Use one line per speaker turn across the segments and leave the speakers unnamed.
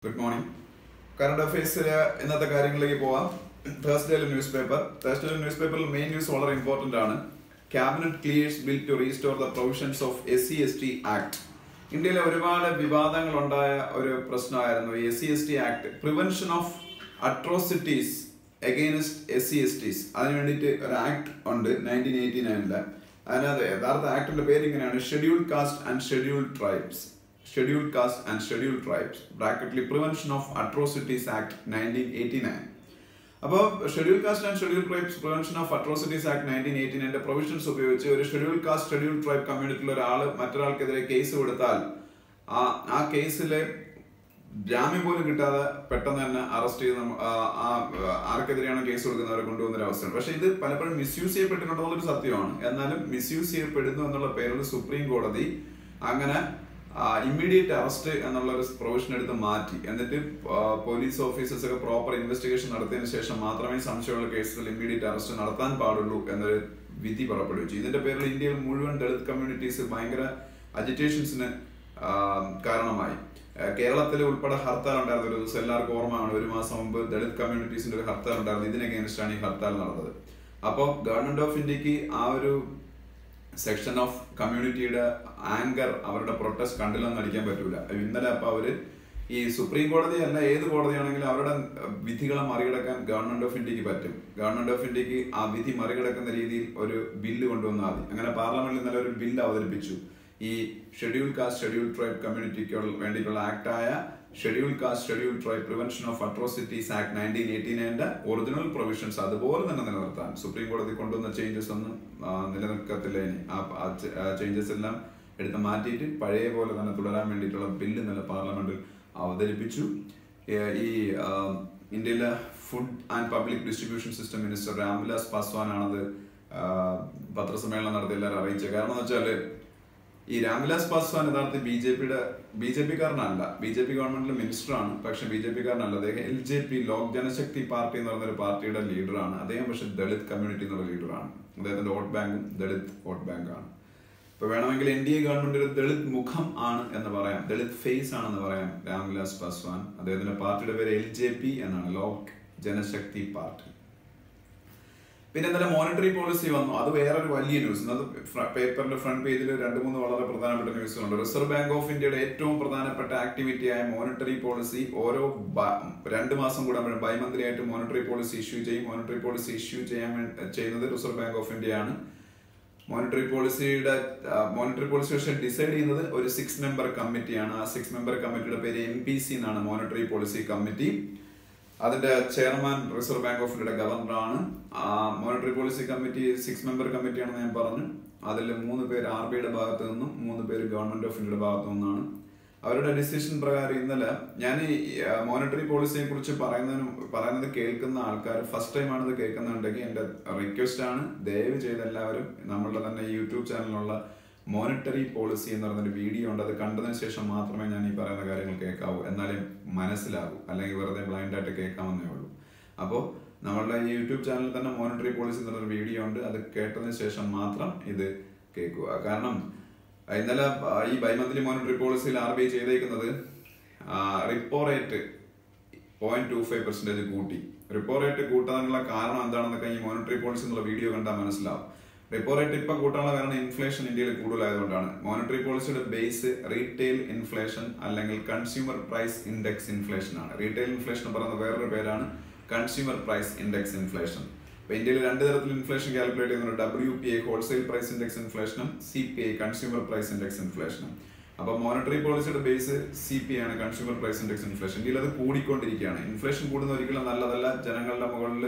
Good morning. Current affairs ഇന്നത്തെ കാര്യങ്ങളിലേക്ക് പോവാം. Thursday newspaper. Thursday newspaper main news വളരെ important ആണ്. Cabinet clears bill to restore the provisions of SC/ST Act. ഇന്ത്യയിലെ ഒരുപാട് വിവാദങ്ങൾ ഉണ്ടായ ഒരു പ്രശ്നമായിരുന്നു ഈ SC/ST Act. Prevention of atrocities against SC/STs. അതിനു വേണ്ടിയിട്ട് ഒരു ആക്ട് ഉണ്ട് 1989. അതിനകത്ത് യഥാർത്ഥ ആക്ടിന്റെ പേര് ഇങ്ങനെയാണ് Scheduled Caste and Scheduled Tribes. Scheduled Caste and Scheduled Tribes, bracketly Prevention of Atrocities Act 1989. അപ്പോൾ Scheduled Caste and Scheduled Tribes Prevention of Atrocities Act 1989 provisions ഉപയോഗിച്ച് ഒരു ഷെഡ്യൂൾഡ് കാസ്റ്റ് ഷെഡ്യൂൾഡ് ട്രൈബ് കമ്മ്യൂണിറ്റിയിലെ ഒരാൾ മറ്റൊരാൾക്കെതിരെ കേസ് കൊടുത്താൽ ആ കേസിലെ ജാമ്യം പോലും കിട്ടാതെ പെട്ടെന്ന് തന്നെ അറസ്റ്റ് ചെയ്ത് ആർക്കെതിരെയാണ് കേസ് കൊടുക്കുന്നവരെ കൊണ്ടുപോകുന്ന അവസ്ഥയാണ്. പക്ഷെ ഇത് പലപ്പോഴും മിസ്യൂസ് ചെയ്യപ്പെട്ടിട്ടുണ്ടെന്നുള്ളൊരു സത്യമാണ്. എന്നാലും മിസ്യൂസ് ചെയ്യപ്പെടുന്നു എന്നുള്ള പേരിൽ സുപ്രീം കോടതി അങ്ങനെ ഇമ്മീഡിയറ്റ് അറസ്റ്റ് എന്നുള്ള ഒരു പ്രൊവിഷൻ എടുത്ത് മാറ്റി. എന്നിട്ട് പോലീസ് ഓഫീസേഴ്സ് ഒക്കെ പ്രോപ്പർ ഇൻവെസ്റ്റിഗേഷൻ നടത്തിയതിനു ശേഷം മാത്രമേ സംശയമുള്ള കേസുകൾ ഇമ്മീഡിയറ്റ് അറസ്റ്റ് നടത്താൻ പാടുള്ളൂ എന്നൊരു വിധി പുറപ്പെടുവിച്ചു. ഇതിന്റെ പേരിൽ ഇന്ത്യയിൽ മുഴുവൻ ദളിത് കമ്മ്യൂണിറ്റീസ് ഭയങ്കര അജിറ്റേഷൻസിന് കാരണമായി. കേരളത്തിൽ ഉൾപ്പെടെ ഹർത്താൽ ഉണ്ടായിരുന്ന ഒരു ദിവസം എല്ലാവർക്കും ഓർമ്മയാണ്. ഒരു മാസം മുമ്പ് ദളിത് കമ്മ്യൂണിറ്റീസിന്റെ ഒരു ഹർത്താൽ ഉണ്ടായിരുന്നു. ഇതിന് അഗെയിൻസ്റ്റാണ് ഈ ഹർത്താൽ നടന്നത്. അപ്പോൾ ഗവൺമെന്റ് ഓഫ് ഇന്ത്യക്ക് ആ ഒരു സെക്ഷൻ ഓഫ് കമ്മ്യൂണിറ്റിയുടെ ആങ്കർ അവരുടെ പ്രൊട്ടസ്റ്റ് കണ്ടില്ലെന്ന് നടിക്കാൻ പറ്റൂല. ഇന്നലെ അപ്പൊ അവര് ഈ സുപ്രീം കോടതി അല്ല ഏത് കോടതിയാണെങ്കിലും അവരുടെ വിധികളെ മറികടക്കാൻ ഗവൺമെന്റ് ഓഫ് ഇന്ത്യക്ക് പറ്റും. ഗവൺമെന്റ് ഓഫ് ഇന്ത്യക്ക് ആ വിധി മറികടക്കുന്ന രീതിയിൽ ഒരു ബില്ല് കൊണ്ടുവന്നാൽ മതി. അങ്ങനെ പാർലമെന്റിൽ ഇന്നലെ ഒരു ബില്ല് അവതരിപ്പിച്ചു. ഈ ഷെഡ്യൂൾഡ് കാസ്റ്റ് ഷെഡ്യൂൾഡ് ട്രൈബ് കമ്മ്യൂണിറ്റിക്ക് വേണ്ടിയിട്ടുള്ള ആക്ടായ scheduled caste scheduled tribe prevention of atrocities act 1989 original provisions അതുപോലെ തന്നെ നിലനിർത്താൻ സുപ്രീം കോടതി കൊണ്ടുവന്ന ചേഞ്ചസ് ഒന്നും നിലനിൽക്കത്തില്ല. ഇനി ആ ചേഞ്ചസ് എല്ലാം എടുത്ത് മാറ്റിയിട്ട് പഴയ പോലെ തന്നെ തുടരാൻ വേണ്ടിയിട്ടുള്ള ബില്ല് ഇന്നലെ പാർലമെന്റിൽ അവതരിപ്പിച്ചു. ഈ ഇന്ത്യയിലെ food and public distribution system minister Ramvilas Paswan ആണത് പത്രസമ്മേളനം നടത്തി എല്ലാവരും അറിയിച്ചത്. കാരണം എന്ന് വെച്ചാല് ഈ രാംവിലാസ് പാസ്വാൻ യഥാർത്ഥ ബി ജെ പി കാരനല്ല. ബി ജെ പി ഗവൺമെന്റിലെ മിനിസ്റ്ററാണ്. പക്ഷെ ബി ജെ പി കാരനല്ല. അദ്ദേഹം LJP ലോക് ജനശക്തി പാർട്ടി എന്ന് പറയുന്ന ഒരു പാർട്ടിയുടെ ലീഡറാണ്. അദ്ദേഹം പക്ഷെ ദളിത് കമ്മ്യൂണിറ്റി എന്നുള്ള ലീഡറാണ്. അദ്ദേഹത്തിന്റെ വോട്ട് ബാങ്കും ദളിത് വോട്ട് ബാങ്കാണ്. ഇപ്പൊ വേണമെങ്കിൽ NDA ഗവൺമെന്റ് ഒരു ദളിത് മുഖം ആണ് എന്ന് പറയാം, ദളിത് ഫേസ് ആണെന്ന് പറയാം രാംവിലാസ് പാസ്വാൻ. അദ്ദേഹത്തിന്റെ പാർട്ടിയുടെ പേര് LJP എന്നാണ്, ലോക് ജനശക്തി പാർട്ടി. പിന്നെ ഇന്നലെ മോണിറ്ററി പോളിസി വന്നു. അത് വേറൊരു വലിയ ന്യൂസ്. അത് പേപ്പറിന്റെ ഫ്രണ്ട് പേജിൽ 2-3 വളരെ പ്രധാനപ്പെട്ട ന്യൂസുകളുണ്ട്. റിസർവ് ബാങ്ക് ഓഫ് ഇന്ത്യയുടെ ഏറ്റവും പ്രധാനപ്പെട്ട ആക്ടിവിറ്റിയായ മോണിറ്ററി പോളിസി ഓരോ 2 മാസം കൂടുമ്പോഴും ബൈമന്ത്രി ആയിട്ട് മോണിറ്ററി പോളിസി ഇഷ്യൂ ചെയ്യും. മോണിറ്ററി പോളിസി ഇഷ്യൂ ചെയ്യുന്നത് റിസർവ് ബാങ്ക് ഓഫ് ഇന്ത്യയാണ്. മോണിറ്ററി പോളിസി പക്ഷേ ഡിസൈഡ് ചെയ്യുന്നത് ഒരു 6 മെമ്പർ കമ്മിറ്റിയാണ്. ആ 6 മെമ്പർ കമ്മിറ്റിയുടെ പേര് MPC എന്നാണ്, മോണിറ്ററി പോളിസി കമ്മിറ്റി. അതിന്റെ ചെയർമാൻ റിസർവ് ബാങ്ക് ഓഫ് ഇന്ത്യയുടെ ഗവർണറാണ്. മോണിറ്ററി പോളിസി കമ്മിറ്റി 6 മെമ്പർ കമ്മിറ്റിയാണെന്ന് ഞാൻ പറഞ്ഞു. അതിൽ 3 പേര് RBIയുടെ ഭാഗത്തു നിന്നും 3 പേര് ഗവൺമെന്റ് ഓഫ് ഇന്ത്യയുടെ ഭാഗത്തു നിന്നാണ്. അവരുടെ ഡിസിഷൻ പ്രകാരം ഇന്നലെ ഞാൻ ഈ മോണിറ്ററി പോളിസിയെ കുറിച്ച് പറയുന്നത് കേൾക്കുന്ന ആൾക്കാർ ഫസ്റ്റ് ടൈം ആണിത് കേൾക്കുന്നുണ്ടെങ്കിൽ എൻ്റെ റിക്വസ്റ്റ് ആണ്, ദയവ് ചെയ്ത് എല്ലാവരും നമ്മളുടെ തന്നെ യൂട്യൂബ് ചാനലിലുള്ള മോണിറ്ററി പോളിസി എന്ന് പറയുന്നൊരു വീഡിയോ ഉണ്ട്. അത് കണ്ടതിന് ശേഷം മാത്രമേ ഞാൻ ഈ പറയുന്ന കാര്യങ്ങൾ കേൾക്കാവൂ, എന്നാലേ മനസ്സിലാവൂ. അല്ലെങ്കിൽ വെറുതെ ബ്ലൈൻഡ് ആയിട്ട് കേൾക്കാമെന്നേ ഉള്ളൂ. അപ്പോൾ നമ്മളുടെ ഈ യൂട്യൂബ് ചാനലിൽ തന്നെ മോണിറ്ററി പോളിസി എന്നുള്ളൊരു വീഡിയോ ഉണ്ട്. അത് കേട്ടതിന് ശേഷം മാത്രം ഇത് കേൾക്കുക. കാരണം ഇന്നലെ ഈ ബൈമന്ത്ലി മോണിറ്ററി പോളിസിയിൽ RBI ചെയ്തേക്കുന്നത് റിപ്പോ റേറ്റ് 0.25% കൂട്ടി. റിപ്പോ റേറ്റ് കൂട്ടാനുള്ള കാരണം എന്താണെന്നൊക്കെ ഈ മോണിറ്ററി പോളിസി എന്നുള്ള വീഡിയോ കണ്ടാൽ മനസ്സിലാവും. റിപ്പോ റേറ്റ് ഇപ്പൊ കൂട്ടാനുള്ള കാരണം ഇൻഫ്ലേഷൻ ഇന്ത്യയിൽ കൂടുതലായതുകൊണ്ടാണ്. മോണിറ്ററി പോളിസിയുടെ ബേസ് റീറ്റെയിൽ ഇൻഫ്ലേഷൻ അല്ലെങ്കിൽ കൺസ്യൂമർ പ്രൈസ് ഇൻഡെക്സ് ഇൻഫ്ലേഷൻ ആണ്. റീറ്റെയിൽ ഇൻഫ്ലേഷൻ പറയുന്ന വേറൊരു പേരാണ് കൺസ്യൂമർ പ്രൈസ് ഇൻഡെക്സ് ഇൻഫ്ലേഷൻ. ഇപ്പൊ ഇന്ത്യയിൽ 2 തരത്തിൽ ഇൻഫ്ലേഷൻ കാൽക്കുലേറ്റ് ചെയ്യുന്നുണ്ട്. WPI ഹോൾസെയിൽ പ്രൈസ് ഇൻഡെക്സ് ഇൻഫ്ലേഷനും CPI കൺസ്യൂമർ പ്രൈസ് ഇൻഡെക്സ് ഇൻഫ്ലേഷനും. അപ്പൊ മോണിറ്ററി പോളിസിയുടെ ബേസ് CPI ആണ്, കൺസ്യൂമർ പ്രൈസ് ഇൻഡെക്സ് ഇൻഫ്ലേഷൻ. ഇന്ത്യയിൽ അത് കൂടിക്കൊണ്ടിരിക്കുകയാണ്. ഇൻഫ്ലേഷൻ കൂടുന്ന ഒരിക്കലും നല്ലതല്ല. ജനങ്ങളുടെ മുകളിൽ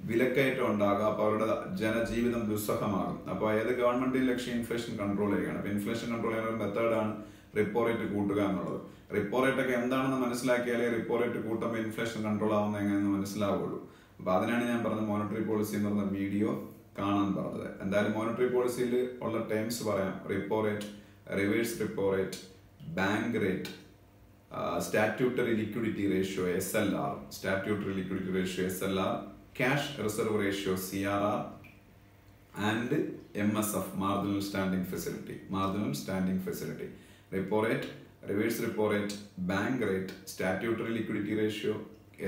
വിലക്കയറ്റം ഉണ്ടാകുക. അപ്പൊ അവരുടെ ജനജീവിതം ദുസ്സഹമാകും. അപ്പൊ ഏത് ഗവൺമെന്റിന്റെ ലക്ഷ്യം ഇൻഫ്ലേഷൻ കൺട്രോൾ ചെയ്യുകയാണ്. അപ്പൊ ഇൻഫ്ലേഷൻ കൺട്രോൾ ചെയ്യുന്ന ഒരു മെത്തേഡാണ് റിപ്പോ റേറ്റ് കൂട്ടുക എന്നുള്ളത്. റിപ്പോ റേറ്റ് ഒക്കെ എന്താണെന്ന് മനസ്സിലാക്കിയാലേ റിപ്പോ റേറ്റ് കൂട്ടുമ്പോൾ ഇൻഫ്ലേഷൻ കൺട്രോൾ ആവുന്ന എങ്ങനെയെന്ന് മനസ്സിലാവുള്ളൂ. അപ്പൊ അതിനാണ് ഞാൻ പറഞ്ഞത് മോണിറ്ററി പോളിസി എന്ന് പറഞ്ഞ വീഡിയോ കാണാൻ പറഞ്ഞത്. എന്തായാലും മോണിറ്ററി പോളിസിയിൽ ഉള്ള ടേംസ് പറയാം. Repo rate, reverse repo rate, bank rate, statutory liquidity ratio SLR, statutory liquidity ratio SLR, cash reserve ratio CRR, and MSF, marginal standing facility. Repo rate, reverse repo rate, bank rate, statutory liquidity ratio,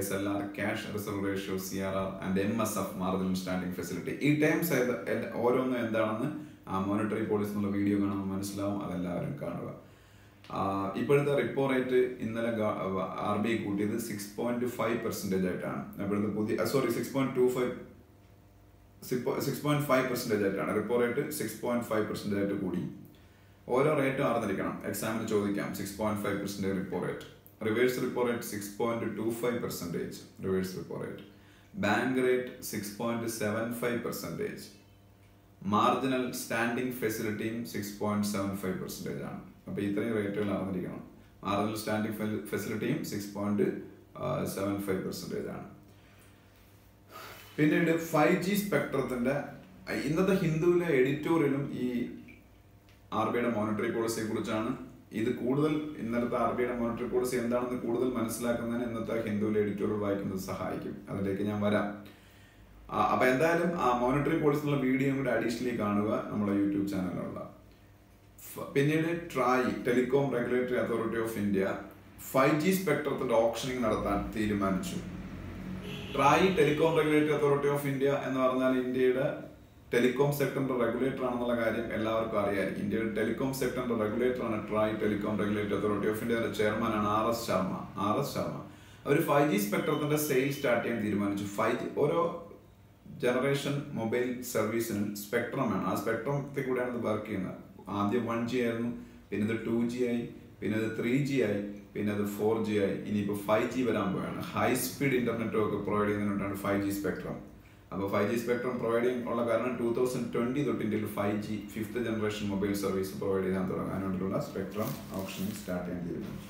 SLR, cash reserve ratio, CRR and MSF, marginal standing facility. ഈ terms ഓരോന്നും എന്താണെന്ന് ആ monetary policy എന്നുള്ള video കാണുമ്പോൾ മനസ്സിലാവും. അതെല്ലാവരും കാണുക. ഇപ്പോഴത്തെ റിപ്പോ റേറ്റ് ഇന്നലെ RBI കൂട്ടിയത് 6.5% ആയിട്ടാണ്. ഇപ്പോഴത്തെ പുതിയ 6.5% ആയിട്ടാണ്. റിപ്പോ റേറ്റ് 6.5% ആയിട്ട് കൂടി. ഓരോ റേറ്റും അറിഞ്ഞിരിക്കണം, എക്സാമിന് ചോദിക്കാം. 6.5% repo rate. Reverse repo rate 6.25%. Reverse repo rate. Bank rate 6.75%. Marginal standing ഫെസിലിറ്റിയും 6.75% ആണ്. അപ്പോൾ ഇത്രയും റേറ്റുകൾ അറിഞ്ഞിരിക്കണം. മാർജിനൽ സ്റ്റാൻഡിംഗ് ഫെസിലിറ്റിയും 6.75% ആണ്. പിന്നീട് 5G സ്പെക്ട്രത്തിന്റെ ഇന്നത്തെ ഹിന്ദുവിലെ എഡിറ്റോറിയലും ഈ RBIയുടെ മോണിറ്ററി പോളിസിയെ കുറിച്ചാണ്. ഇത് കൂടുതൽ ഇന്നലത്തെ RBIയുടെ മോണിറ്ററി പോളിസി എന്താണെന്ന് കൂടുതൽ മനസ്സിലാക്കുന്നതിന് ഇന്നത്തെ ഹിന്ദുവിലെ എഡിറ്റോറിയൽ വായിക്കുന്നത് സഹായിക്കും. അതിലേക്ക് ഞാൻ വരാം. അപ്പൊ എന്തായാലും ആ മോണിറ്ററി പോളിസിയുള്ള വീഡിയോ കൂടെ അഡീഷണലി കാണുക നമ്മുടെ യൂട്യൂബ് ചാനലിലുള്ള. പിന്നീട് TRAI, telecom regulatory authority of India 5G സ്പെക്ട്രത്തിന്റെ ഓപ്ഷനിങ് നടത്താൻ തീരുമാനിച്ചു. TRAI, telecom regulatory authority of India എന്ന് പറഞ്ഞാൽ ഇന്ത്യയുടെ ടെലികോം സെക്ടറിന്റെ റെഗുലേറ്റർ ആണെന്നുള്ള കാര്യം എല്ലാവർക്കും അറിയാമായിരിക്കും. ഇന്ത്യയുടെ ടെലികോം സെക്ടറിന്റെ റെഗുലേറ്റർ ആണ് TRAI, telecom regulatory authority of ഇന്ത്യയുടെ ചെയർമാനാണ് RS ശർമ്മ. അവർ 5G സ്പെക്ട്രത്തിന്റെ സെയിൽ സ്റ്റാർട്ട് ചെയ്യാൻ തീരുമാനിച്ചു. 5G ഓരോ ജനറേഷൻ മൊബൈൽ സർവീസിനും സ്പെക്ട്രം വേണം. ആ സ്പെക്ട്രത്തിൽ കൂടെയാണ് ഇത് വർക്ക് ചെയ്യുന്നത്. ആദ്യം 1G ആയിരുന്നു, പിന്നെ ഇത് 2G ആയി, പിന്നെ അത് 3G ആയി, പിന്നെ അത് 4G ആയി, ഇനിയിപ്പോൾ 5G വരാൻ പോവുകയാണ്. ഹൈ സ്പീഡ് ഇന്റർനെറ്റും ഒക്കെ പ്രൊവൈഡ് ചെയ്യുന്നതിനാണ് 5G സ്പെക്ട്രം. അപ്പോൾ 5G സ്പെക്ട്രം പ്രൊവൈഡ് ഉള്ള കാരണം 2020 തൊട്ട് ഇന്ത്യയിൽ 5G 5th generation mobile service provide ചെയ്യാൻ തുടങ്ങാനുള്ള സ്പെക്ട്രം ഓപ്ഷനിങ് സ്റ്റാർട്ട് ചെയ്യാൻ തീരുമാനിച്ചു.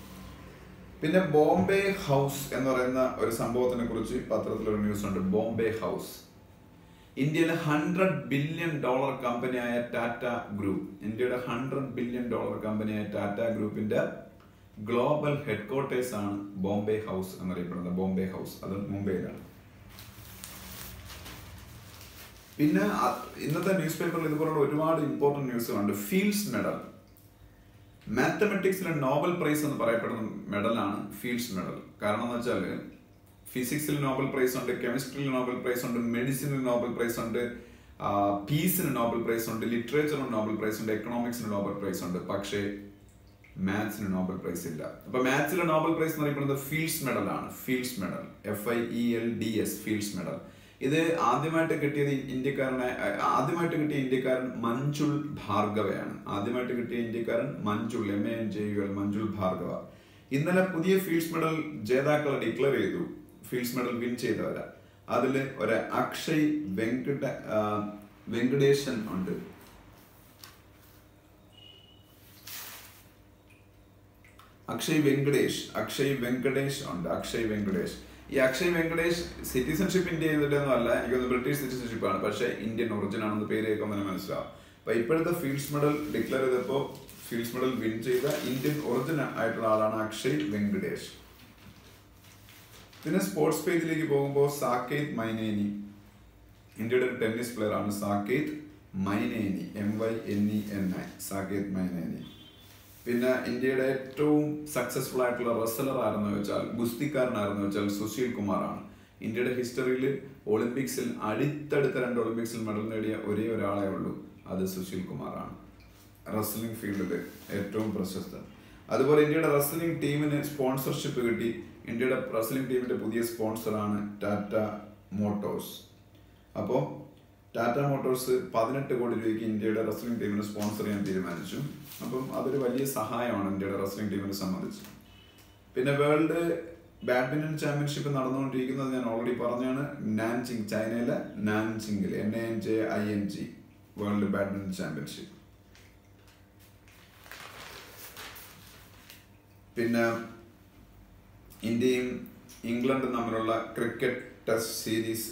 പിന്നെ ബോംബെ ഹൗസ് എന്ന് പറയുന്ന ഒരു സംഭവത്തിനെ കുറിച്ച് പത്രത്തിലൊരു ന്യൂസ് ഉണ്ട്. ബോംബെ ഹൗസ് ഇന്ത്യയിലെ $100 ബില്യൺ കമ്പനിയായ ടാറ്റ ഗ്രൂപ്പ്, ഇന്ത്യയുടെ $100 ബില്യൺ കമ്പനിയായ ടാറ്റ ഗ്രൂപ്പിന്റെ ഗ്ലോബൽ ഹെഡ്ക്വാർട്ടേഴ്സ് ആണ് ബോംബെ ഹൗസ് എന്നറിയപ്പെടുന്നത്. ബോംബെ ഹൗസ് അത് മുംബൈയിലാണ്. പിന്നെ ഇന്നത്തെ ന്യൂസ് പേപ്പറിൽ ഇതുപോലുള്ള ഒരുപാട് ഇമ്പോർട്ടന്റ് ന്യൂസുകളുണ്ട്. ഫീൽഡ്സ് മെഡൽ, മാത്തമെറ്റിക്സിലെ നോബൽ പ്രൈസ് എന്ന് പറയപ്പെടുന്ന മെഡലാണ് ഫീൽഡ്സ് മെഡൽ. കാരണം എന്ന് വെച്ചാൽ ഫിസിക്സിൽ നോബൽ പ്രൈസ് ഉണ്ട്, കെമിസ്ട്രിയിൽ നോബൽ പ്രൈസ് ഉണ്ട്, മെഡിസിനിൽ നോബൽ പ്രൈസ് ഉണ്ട്, പീസിന് നോബൽ പ്രൈസ് ഉണ്ട്, ലിറ്ററേച്ചറിന് നോബൽ പ്രൈസ് ഉണ്ട്, എക്കണോമിക്സിന് നോബൽ പ്രൈസ് ഉണ്ട്. പക്ഷേ മാത്സിന് നോബൽ പ്രൈസ് ഇല്ല. അപ്പൊ മാത്സിലെ നോബൽ പ്രൈസ് എന്ന് അറിയപ്പെടുന്നത് ഫീൽഡ്സ് മെഡൽ ആണ്. Fields medal, FIELDS, fields medal. ഇത് ആദ്യമായിട്ട് കിട്ടിയ ഇന്ത്യക്കാരൻ മഞ്ജുൾ ഭാർഗവയാണ്. ആദ്യമായിട്ട് കിട്ടിയ ഇന്ത്യക്കാരൻ മഞ്ജുൾ, MANJUL, മഞ്ജുൾ ഭാർഗവ. ഇന്നലെ പുതിയ ഫീൽഡ്സ് മെഡൽ ജേതാക്കളെ ഡിക്ലെയർ ചെയ്തു. ഫീൽഡ്സ് മെഡൽ വിൻ ചെയ്തവരാ. അതിൽ ഒരു അക്ഷയ് വെങ്കടേശൻ ഉണ്ട്. അക്ഷയ് വെങ്കടേഷ് ഉണ്ട്. ഈ അക്ഷയ് വെങ്കടേഷ് സിറ്റിസൺഷിപ്പ് ഇന്ത്യ ചെയ്തിട്ടൊന്നുമല്ല, എനിക്കൊന്ന് ബ്രിട്ടീഷ് സിറ്റിസൺഷിപ്പ് ആണ്. പക്ഷേ ഇന്ത്യൻ ഒറിജിൻ ആണെന്ന് പേര് കേൾക്കുമ്പോൾ തന്നെ മനസ്സിലാവും. അപ്പൊ ഇപ്പോഴത്തെ ഫീൽഡ്സ് മെഡൽ ഡിക്ലെയർ ചെയ്തപ്പോൾ ഫീൽഡ്സ് മെഡൽ വിൻ ചെയ്ത ഇന്ത്യൻ ഒറിജിൻ ആയിട്ടുള്ള ആളാണ് അക്ഷയ് വെങ്കടേഷ്. പിന്നെ സ്പോർട്സ് പേജിലേക്ക് പോകുമ്പോൾ സാകേത് മൈനേനി, ഇന്ത്യയുടെ ഒരു ടെന്നീസ് പ്ലെയർ ആണ് സാകേത് മൈനേനി, MYNENI, സാകേത് മൈനേനി. പിന്നെ ഇന്ത്യയുടെ ഏറ്റവും സക്സസ്ഫുൾ ആയിട്ടുള്ള റെസ്ലർ ആരെന്ന് വെച്ചാൽ, ഗുസ്തിക്കാരനാരെന്ന് വെച്ചാൽ സുശീൽ കുമാറാണ്. ഇന്ത്യയുടെ ഹിസ്റ്ററിയിൽ ഒളിമ്പിക്സിൽ അടുത്തടുത്ത 2 ഒളിമ്പിക്സിൽ മെഡൽ നേടിയ ഒരേ ഒരാളെ ഉള്ളൂ, അത് സുശീൽ കുമാറാണ്. റെസ്ലിംഗ് ഫീൽഡിൽ ഏറ്റവും പ്രശസ്തൻ. അതുപോലെ ഇന്ത്യയുടെ റെസ്ലിംഗ് ടീമിന് സ്പോൺസർഷിപ്പ് കിട്ടി. ഇന്ത്യയുടെ റെസ്ലിംഗ് ടീമിന്റെ പുതിയ സ്പോൺസറാണ് ടാറ്റ മോട്ടോഴ്സ്. അപ്പോൾ ടാറ്റ മോട്ടോഴ്സ് 18 കോടി രൂപയ്ക്ക് ഇന്ത്യയുടെ റെസ്ലിംഗ് ടീമിനെ സ്പോൺസർ ചെയ്യാൻ തീരുമാനിച്ചു. അപ്പം അതൊരു വലിയ സഹായമാണ് ഇന്ത്യയുടെ റെസ്ലിംഗ് ടീമിനെ സംബന്ധിച്ച്. പിന്നെ വേൾഡ് ബാഡ്മിന്റൺ ചാമ്പ്യൻഷിപ്പ് നടന്നുകൊണ്ടിരിക്കുന്നത് ഞാൻ ഓൾറെഡി പറഞ്ഞാണ്. നാൻജിങ്, ചൈനയിലെ നാൻജിങ്ങിൽ, NANJING, വേൾഡ് ബാഡ്മിന്റൺ ചാമ്പ്യൻഷിപ്പ്. പിന്നെ ഇന്ത്യയും ഇംഗ്ലണ്ടും തമ്മിലുള്ള ക്രിക്കറ്റ് ടെസ്റ്റ് സീരീസ്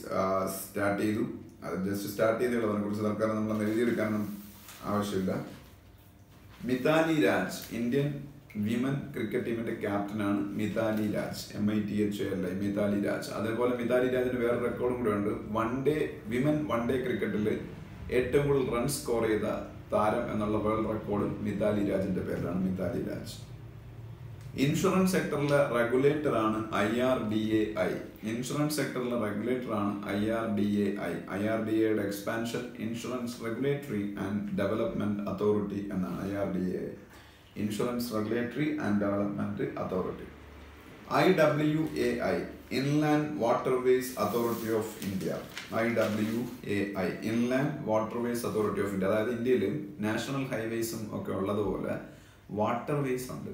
സ്റ്റാർട്ട് ചെയ്തു. അത് ജസ്റ്റ് സ്റ്റാർട്ട് ചെയ്തേ, അതിനെക്കുറിച്ച് തൽക്കാലം നമ്മൾ എഴുതിയെടുക്കാനൊന്നും ആവശ്യമില്ല. Mithali Raj, Indian women cricket ടീമിന്റെ ക്യാപ്റ്റനാണ് മിതാലി രാജ്, MITHALI, മിതാലി രാജ്. അതേപോലെ മിതാലി രാജിന് വേറെ റെക്കോർഡും കൂടെ ഉണ്ട്. വിമൻ വൺ ഡേ ക്രിക്കറ്റിൽ ഏറ്റവും കൂടുതൽ റൺ സ്കോർ ചെയ്ത താരം എന്നുള്ള വേൾഡ് റെക്കോർഡും മിതാലി രാജിന്റെ പേരിലാണ്, മിതാലി രാജ്. ഇൻഷുറൻസ് സെക്ടറിലെ റെഗുലേറ്റർ ആണ് IRDAI. ഇൻഷുറൻസ് സെക്ടറിലെ റെഗുലേറ്റർ ആണ് IRDAI. IRDAയുടെ expansion insurance regulatory and development authority എന്നാണ്. IRDAI insurance regulatory and development authority. IWAI Inland Waterways Authority of India. IWAI Inland Waterways Authority of India. അതായത് ഇന്ത്യയിൽ നാഷണൽ ഹൈവേസും ഒക്കെ ഉള്ളതുപോലെ വാട്ടർവേസ് ഉണ്ട്.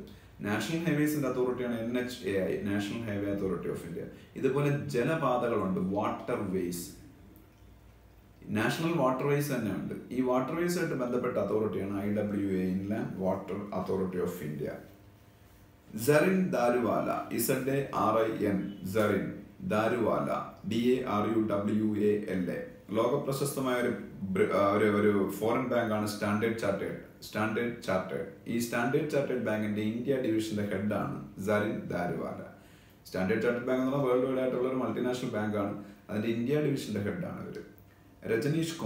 നാഷണൽ ഹൈവേസിന്റെ അതോറിറ്റിയാണ് NHAI, national highway authority of India. ഇതുപോലെ ജലപാതകളുണ്ട്, വാട്ടർവേസ്. നാഷണൽ വാട്ടർവേസ് തന്നെ ഉണ്ട്. ഈ വാട്ടർവേസുമായിട്ട് ബന്ധപ്പെട്ട അതോറിറ്റിയാണ് IWAI inland water authority of India. Zarin Daruwala, ZARIN, Zarin Daruwala, DARUWALA. ലോക പ്രശസ്തമായ ഒരു ഫോറിൻ ബാങ്കാണ് സ്റ്റാൻഡേർഡ് ചാർട്ടേഡ്. ഈ സ്റ്റാൻഡേർഡ് ചാർട്ടേഡ് ബാങ്കിന്റെ ഇന്ത്യ ഡിവിഷന്റെ ഹെഡാണ് Sarin Daruvala. Standard chartered bank എന്ന് പറഞ്ഞാൽ വേൾഡ് വൈഡ് ആയിട്ടുള്ള ഒരു മൾട്ടിനാഷണൽ ബാങ്കാണ്. അതിന്റെ ഇന്ത്യ ഡിവിഷന്റെ ഹെഡാണ് ഇവര്. രജനീഷ്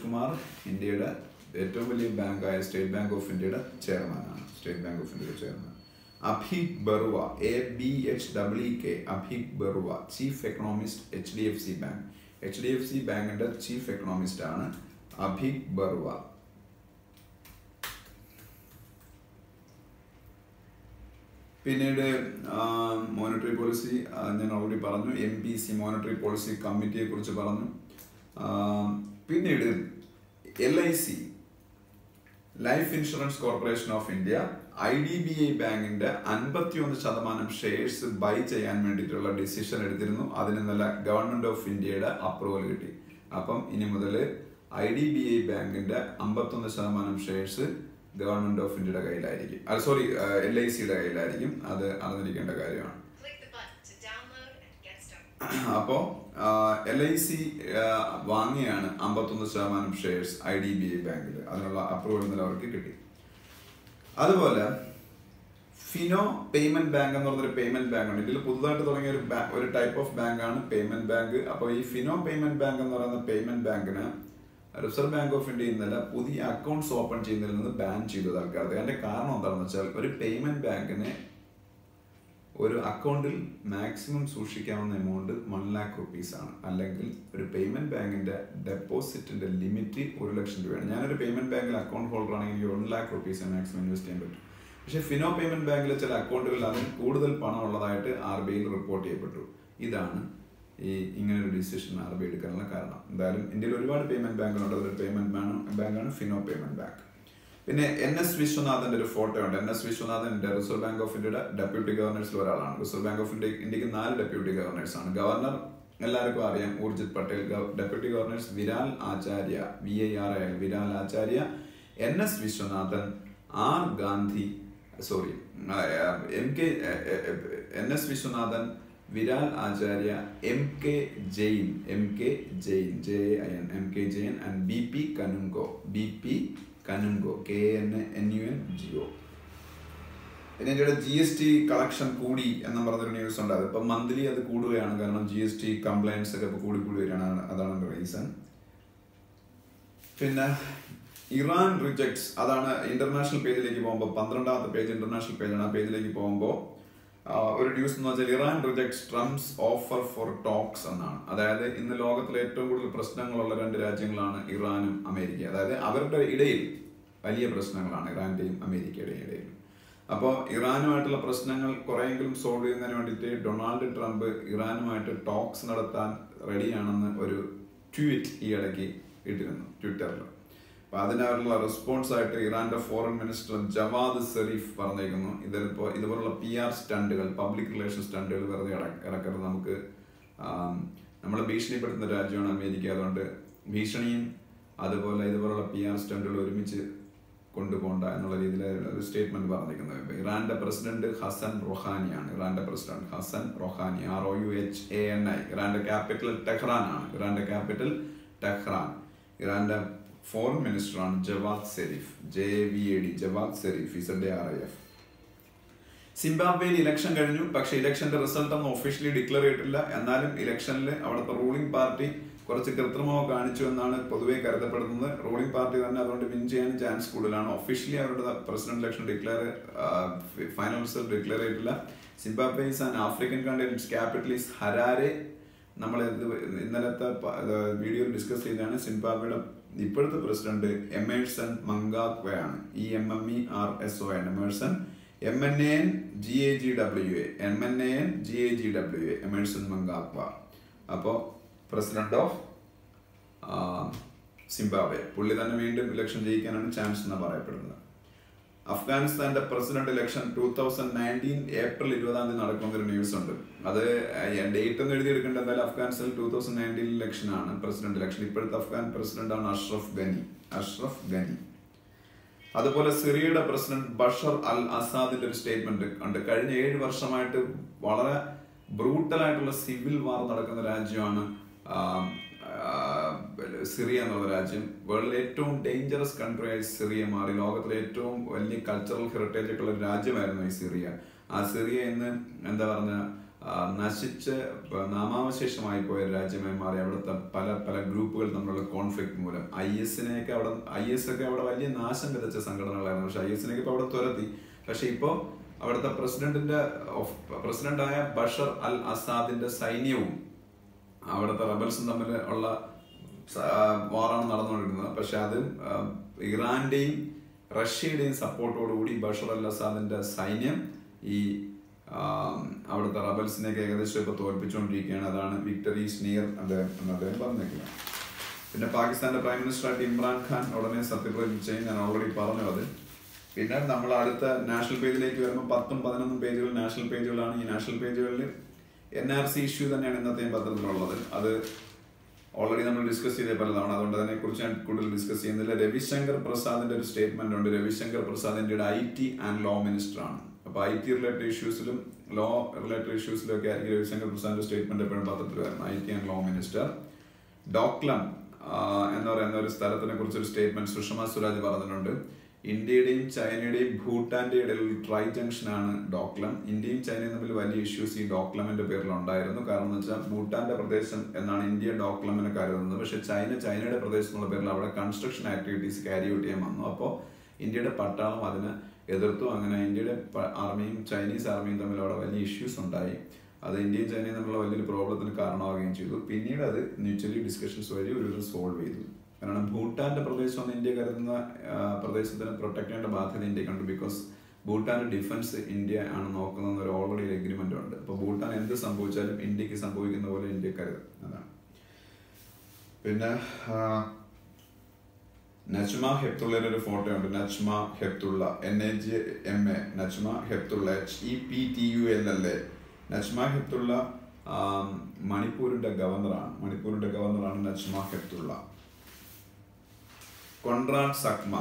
കുമാർ ഇന്ത്യയുടെ ഏറ്റവും വലിയ ബാങ്കായ സ്റ്റേറ്റ് ബാങ്ക് ഓഫ് ഇന്ത്യയുടെ ചെയർമാനാണ്. Abhik Barua, ABHEK, Abhik Barua, Chief Economist, HDFC Bank. HDFC ബാങ്കിന്റെ ചീഫ് എക്കണോമിസ്റ്റ് ആണ് അഭിക് ബറുവ. പിന്നീട് മോണിറ്ററി പോളിസി ഞാൻ ഓൾറെഡി പറഞ്ഞു. MPC മോണിറ്ററി പോളിസി കമ്മിറ്റിയെ കുറിച്ച് പറഞ്ഞു. പിന്നീട് LIC life insurance corporation of India IDBI ബാങ്കിന്റെ 51% ഷെയർസ് ബൈ ചെയ്യാൻ വേണ്ടിയിട്ടുള്ള ഡിസിഷൻ എടുത്തിരുന്നു. അതിന് ഇന്നലെ ഗവൺമെന്റ് ഓഫ് ഇന്ത്യയുടെ അപ്രൂവൽ കിട്ടി. അപ്പം ഇനി മുതൽ IDBI ബാങ്കിന്റെ 51% ഷെയർസ് ഗവൺമെന്റ് ഓഫ് ഇന്ത്യയുടെ കയ്യിലായിരിക്കും. LICയുടെ കയ്യിലായിരിക്കും. അത് അറിഞ്ഞിരിക്കേണ്ട കാര്യമാണ്. അപ്പോ LIC വാങ്ങിയാണ് 51% ഷെയർസ് IDBI ബാങ്കിൽ. അതിനുള്ള അപ്രൂവൽ ഇന്നലെ അവർക്ക് കിട്ടി. അതുപോലെ ഫിനോ പേയ്മെന്റ് ബാങ്ക് എന്ന് പറഞ്ഞൊരു പേയ്മെന്റ് ബാങ്ക് ഉണ്ട്. ഇതിൽ പുതുതായിട്ട് തുടങ്ങിയ ഒരു ടൈപ്പ് ഓഫ് ബാങ്കാണ് പേയ്മെന്റ് ബാങ്ക്. അപ്പോൾ ഈ ഫിനോ പേയ്മെന്റ് ബാങ്ക് എന്ന് പറയുന്ന പേയ്മെന്റ് ബാങ്കിന് റിസർവ് ബാങ്ക് ഓഫ് ഇന്ത്യ ഇന്നലെ പുതിയ അക്കൗണ്ട്സ് ഓപ്പൺ ചെയ്യുന്നതിൽ നിന്ന് ബാൻ ചെയ്തു തൽക്കാലത്ത്. അതിന്റെ കാരണം എന്താണെന്ന് വെച്ചാൽ ഒരു പേയ്മെന്റ് ബാങ്കിന് ഒരു അക്കൗണ്ടിൽ മാക്സിമം സൂക്ഷിക്കാവുന്ന എമൗണ്ട് 1 lakh rupees ആണ്. അല്ലെങ്കിൽ ഒരു പേയ്മെന്റ് ബാങ്കിന്റെ ഡെപ്പോസിറ്റിന്റെ ലിമിറ്റ് 1 ലക്ഷം രൂപയാണ്. ഞാനൊരു പേയ്മെന്റ് ബാങ്കിൽ അക്കൗണ്ട് ഹോൾഡർ ആണെങ്കിൽ 1 lakh rupees മാക്സിമം ഇൻവെസ്റ്റ് ചെയ്യാൻ പറ്റും. പക്ഷെ ഫിനോ പേയ്മെന്റ് ബാങ്കിലെ ചില അക്കൗണ്ടുകളിൽ അതിന് കൂടുതൽ പണം ഉള്ളതായിട്ട് RBI റിപ്പോർട്ട് ചെയ്യപ്പെട്ടു. ഇതാണ് ഈ ഇങ്ങനൊരു ഡിസിഷൻ RBI എടുക്കാനുള്ള കാരണം. എന്തായാലും ഇന്ത്യയിൽ ഒരുപാട് പേയ്മെന്റ് ബാങ്കുകളുണ്ട്. അതൊരു പേയ്മെന്റ് ബാങ്കാണ് ഫിനോ പേയ്മെന്റ് ബാങ്ക്. പിന്നെ NS വിശ്വനാഥന്റെ ഒരു ഫോട്ടോ ഉണ്ട്. NS Viswanathan reserve bank of ഇന്ത്യയുടെ ഡെപ്യൂട്ടി ഗവർണേഴ്സിൽ ഒരാളാണ്. റിസർവ് ബാങ്ക് ഓഫ് ഇന്ത്യക്ക് 4 ഡെപ്യൂട്ടി ഗവർണേഴ്സ് ആണ്. ഗവർണർ എല്ലാവർക്കും അറിയാം, Urjit Patel. Deputy governors Viral Acharya, VIRAL Viral Acharya, NS Viswanathan, R Gandhi, NS Viswanathan, Viral Acharya, MK Jain, JAIN, MK Jain and BP Kanungo, KNUNGO. പിന്നെ ഇന്ത്യയുടെ GST കളക്ഷൻ കൂടി എന്ന് പറഞ്ഞൊരു ന്യൂസ് ഉണ്ട്. അതിപ്പോ മന്ത്ലി അത് കൂടുകയാണ്. കാരണം GST കംപ്ലൈൻസ് ഒക്കെ ഇപ്പൊ കൂടി വരികയാണ്. അതാണ് റീസൺ. പിന്നെ ഇറാൻ റിജക്ട്സ്, അതാണ് ഇന്റർനാഷണൽ പേജിലേക്ക് പോകുമ്പോൾ 12ാമത്തെ പേജ് ഇന്റർനാഷണൽ പേജാണ്. ആ പേജിലേക്ക് പോകുമ്പോൾ ഒരു ന്യൂസ് എന്ന് വെച്ചാൽ Iran rejects Trump's offer for talks എന്നാണ്. അതായത് ഇന്ന് ലോകത്തിലെ ഏറ്റവും കൂടുതൽ പ്രശ്നങ്ങളുള്ള 2 രാജ്യങ്ങളാണ് ഇറാനും അമേരിക്ക. അതായത് അവരുടെ ഇടയിൽ വലിയ പ്രശ്നങ്ങളാണ് ഇറാന്റെയും അമേരിക്കയുടെയും ഇടയിൽ. അപ്പോൾ ഇറാനുമായിട്ടുള്ള പ്രശ്നങ്ങൾ കുറെയെങ്കിലും സോൾവ് ചെയ്യുന്നതിന് വേണ്ടിയിട്ട് ഡൊണാൾഡ് ട്രംപ് ഇറാനുമായിട്ട് ടോക്സ് നടത്താൻ റെഡിയാണെന്ന് ഒരു ട്വീറ്റ് ഈ ഇടയ്ക്ക് ഇട്ടിരുന്നു ട്വിറ്ററിൽ. അപ്പൊ അതിനുള്ള റെസ്പോൺസ് ആയിട്ട് ഇറാന്റെ ഫോറിൻ മിനിസ്റ്റർ ജവാദ് സരീഫ് പറഞ്ഞേക്കുന്നു, ഇതുപോലുള്ള PR സ്റ്റണ്ടുകൾ, പബ്ലിക് റിലേഷൻ സ്റ്റണ്ടുകൾ വെറുതെ ഇറക്കരുത്. നമുക്ക് നമ്മളെ ഭീഷണിപ്പെടുത്തുന്ന രാജ്യമാണ് അമേരിക്ക. അതുകൊണ്ട് ഭീഷണിയും അതുപോലെ ഇതുപോലുള്ള PR സ്റ്റണ്ടുകൾ ഒരുമിച്ച് കൊണ്ടുപോകണ്ട എന്നുള്ള രീതിയിൽ ഒരു സ്റ്റേറ്റ്മെന്റ് പറഞ്ഞിരിക്കുന്നത്. ഇറാന്റെ പ്രസിഡന്റ് ഹസൻ റൊഹാനിയാണ്. ഇറാന്റെ പ്രസിഡന്റ് ഹസൻ റൊഹാനി, ROUHANI. ഇറാന്റെ ക്യാപിറ്റൽ ടെഹ്റാൻ ആണ്. ഇറാന്റെ ഫോറിൻ മിനിസ്റ്ററാണ് Javad Zarif, JAVAD, Javad Zarif, ZARIF. സിംബാബ്വേയിൽ ഇലക്ഷൻ കഴിഞ്ഞു. പക്ഷേ ഇലക്ഷന്റെ റിസൾട്ട് ഒന്നും ഒഫീഷ്യലി ഡിക്ലെയർ ചെയ്തിട്ടില്ല. എന്നാലും ഇലക്ഷനിൽ അവിടുത്തെ റൂളിംഗ് പാർട്ടി കുറച്ച് കൃത്രിമമോ കാണിച്ചു എന്നാണ് പൊതുവെ കരുതപ്പെടുന്നത്. റൂളിംഗ് പാർട്ടി തന്നെ അതുകൊണ്ട് വിൻ ചെയ്യാൻ ചാൻസ് കൂടുതലാണ്. ഒഫീഷ്യലി അവരുടെ president election final result declare ചെയ്തിട്ടില്ല. Zimbabwe is an African country, its capital is Harare. നമ്മൾ ഇന്നലത്തെ വീഡിയോയിൽ ഡിസ്കസ് ചെയ്തതാണ്. സിംബാബ്വെയുടെ ഇപ്പോഴത്തെ പ്രസിഡന്റ് എമേഴ്സൺ മംഗാഗ്വെ ആണ്. EMMERSON Emmerson MNANGAGWA Emmerson Mnangagwa. അപ്പോൾ പ്രസിഡന്റ് ഓഫ് സിംബാബ്വെ, പുള്ളി തന്നെ വീണ്ടും ഇലക്ഷൻ ജയിക്കാനാണ് ചാൻസ് എന്ന് പറയപ്പെടുന്നത്. അഫ്ഗാനിസ്ഥാന്റെ പ്രസിഡന്റ് ഇലക്ഷൻ 2019 ഏപ്രിൽ 20 നടക്കുന്നൊരു ന്യൂസ് ഉണ്ട്. അത് ഡേറ്റ് ഒന്നും എഴുതിയെടുക്കേണ്ട. എന്തായാലും അഫ്ഗാനിസ്ഥാനിൽ 2019 ഇലക്ഷൻ ആണ്, പ്രസിഡന്റ് ഇലക്ഷൻ. ഇപ്പോഴത്തെ അഫ്ഗാൻ പ്രസിഡന്റ് ആണ് അഷ്റഫ് ഗനി. അതുപോലെ സിറിയയുടെ പ്രസിഡന്റ് ബഷർ അൽ അസാദിന്റെ ഒരു സ്റ്റേറ്റ്മെന്റ് ഉണ്ട്. കഴിഞ്ഞ 7 വർഷമായിട്ട് വളരെ ബ്രൂട്ടലായിട്ടുള്ള സിവിൽ വാർ നടക്കുന്ന രാജ്യമാണ് സിറിയ എന്നുള്ള രാജ്യം. വേൾഡിലെ ഏറ്റവും ഡേഞ്ചറസ് കൺട്രിയായി സിറിയ മാറി. ലോകത്തിലെ ഏറ്റവും വലിയ കൾച്ചറൽ ഹെറിറ്റേജ് ഒക്കെ ഉള്ള ഒരു രാജ്യമായിരുന്നു ഈ സിറിയ. ആ സിറിയ ഇന്ന് എന്താ പറഞ്ഞ നശിച്ച് നാമാവശേഷമായി പോയ രാജ്യമായി മാറി. അവിടുത്തെ പല ഗ്രൂപ്പുകൾ തമ്മിലുള്ള കോൺഫ്ലിക്ട് മൂലം IS ഒക്കെ അവിടെ വലിയ നാശം വിതച്ച സംഘടനകളായിരുന്നു. പക്ഷെ IS ഇപ്പൊ അവിടെ തുരത്തി. പക്ഷെ ഇപ്പോ അവിടുത്തെ പ്രസിഡന്റായ ബഷർ അൽ അസാദിന്റെ സൈന്യവും അവിടുത്തെ റബൽസും തമ്മിൽ ഉള്ള വാറാണ് നടന്നുകൊണ്ടിരിക്കുന്നത്. പക്ഷെ അത് ഇറാന്റെയും റഷ്യയുടെയും സപ്പോർട്ടോടുകൂടി ബഷർ അൽ അസാദിന്റെ സൈന്യം ഈ അവിടുത്തെ റബൽസിനെയൊക്കെ ഏകദേശം ഇപ്പൊ തോൽപ്പിച്ചുകൊണ്ടിരിക്കുകയാണ്. അതാണ് വിക്ടറി ഈസ് നിയർ എന്ന് അദ്ദേഹം പറഞ്ഞേക്കുന്നത്. പിന്നെ പാകിസ്ഥാന്റെ പ്രൈം മിനിസ്റ്ററായിട്ട് ഇമ്രാൻഖാൻ ഉടനെ സത്യപ്രതിജ്ഞ ചെയ്യും. ഞാൻ ഓൾറെഡി പറഞ്ഞു അത്. പിന്നെ നമ്മൾ അടുത്ത നാഷണൽ പേജിലേക്ക് വരുമ്പോൾ 10-11 പേജുകൾ നാഷണൽ പേജുകളാണ്. ഈ നാഷണൽ പേജുകളിൽ NRC ഇഷ്യൂ തന്നെയാണ് ഇന്നത്തെയും പത്രത്തിലുള്ളത്. അത് ഓൾറെഡി നമ്മൾ ഡിസ്കസ് ചെയ്ത പലതാണ്, അതുകൊണ്ട് അതിനെ കുറിച്ച് ഞാൻ കൂടുതൽ ഡിസ്കസ് ചെയ്യുന്നില്ല. രവിശങ്കർ പ്രസാദിന്റെ ഒരു സ്റ്റേറ്റ്മെന്റ് ഉണ്ട്. രവിശങ്കർ പ്രസാദ് ഇന്ത്യയുടെ IT ആൻഡ് ലോ മിനിസ്റ്റർ ആണ്. അപ്പൊ IT റിലേറ്റഡ് ഇഷ്യൂസിലും ലോ റിലേറ്റഡ് ഇഷ്യൂസിലും ഒക്കെ ആയിരിക്കും രവിശങ്കർ പ്രസാദിന്റെ സ്റ്റേറ്റ്മെന്റ് എപ്പോഴും പത്രത്തിൽ വരുന്നത്. IT and law minister. Doklam എന്ന് പറയുന്ന ഒരു സ്ഥലത്തിനെ കുറിച്ചൊരു സ്റ്റേറ്റ്മെന്റ് സുഷമ സ്വരാജ് പറഞ്ഞിട്ടുണ്ട്. ഇന്ത്യയുടെയും ചൈനയുടെയും ഭൂട്ടാന്റെ ഇടയിൽ ട്രൈ ജംഗ്ഷൻ ആണ് ഡോക്ലം. ഇന്ത്യയും ചൈനയും തമ്മിൽ വലിയ ഇഷ്യൂസ് ഈ ഡോക്ലമിന്റെ പേരിൽ ഉണ്ടായിരുന്നു. കാരണം എന്ന് വെച്ചാൽ ഭൂട്ടാന്റെ പ്രദേശം എന്നാണ് ഇന്ത്യ ഡോക്ലമിനെ കരുതുന്നത്. പക്ഷെ ചൈനയുടെ പ്രദേശം എന്നുള്ള പേരിൽ അവിടെ കൺസ്ട്രക്ഷൻ ആക്ടിവിറ്റീസ് ക്യാരി ഔട്ട് ചെയ്യാൻ വന്നു. അപ്പോൾ ഇന്ത്യയുടെ പട്ടാളം അതിനെ എതിർത്തു. അങ്ങനെ ഇന്ത്യയുടെ ആർമിയും ചൈനീസ് ആർമിയും തമ്മിൽ അവിടെ വലിയ ഇഷ്യൂസ് ഉണ്ടായി. അത് ഇന്ത്യയും ചൈനയും തമ്മിലുള്ള വലിയൊരു പ്രോബ്ലത്തിന് കാരണമാവുകയും ചെയ്തു. പിന്നീട് അത് മ്യൂച്വലി ഡിസ്കഷൻസ് വഴി ഒരു സോൾവ് ചെയ്തു. കാരണം ഭൂട്ടാന്റെ പ്രദേശം ഇന്ത്യ കരുതുന്ന പ്രദേശത്തിന് പ്രൊട്ടക്ട് ചെയ്യേണ്ട ബാധ്യത ഇന്ത്യക്കുണ്ട്. ബിക്കോസ് ഭൂട്ടാന്റെ ഡിഫൻസ് ഇന്ത്യ ആണ് നോക്കുന്നത് ഒരു ഓൾറെഡി എഗ്രിമെന്റ് ഉണ്ട്. അപ്പോൾ ഭൂട്ടാൻ എന്ത് സംഭവിച്ചാലും ഇന്ത്യക്ക് സംഭവിക്കുന്ന പോലെ ഇന്ത്യ കരുതും. അതാണ്. പിന്നെ നജ്മ ഹെപ്തുള്ളയുടെ ഒരു ഫോട്ടോ ഉണ്ട്. Najma Heptulla NAJMA Najma Heptulla HEPTULLA. നജ്മ ഹെപ്തുള്ള മണിപ്പൂരിന്റെ ഗവർണറാണ് നജ്മ ഹെപ്തുള്ള. കൊൺറാഡ് സക്മ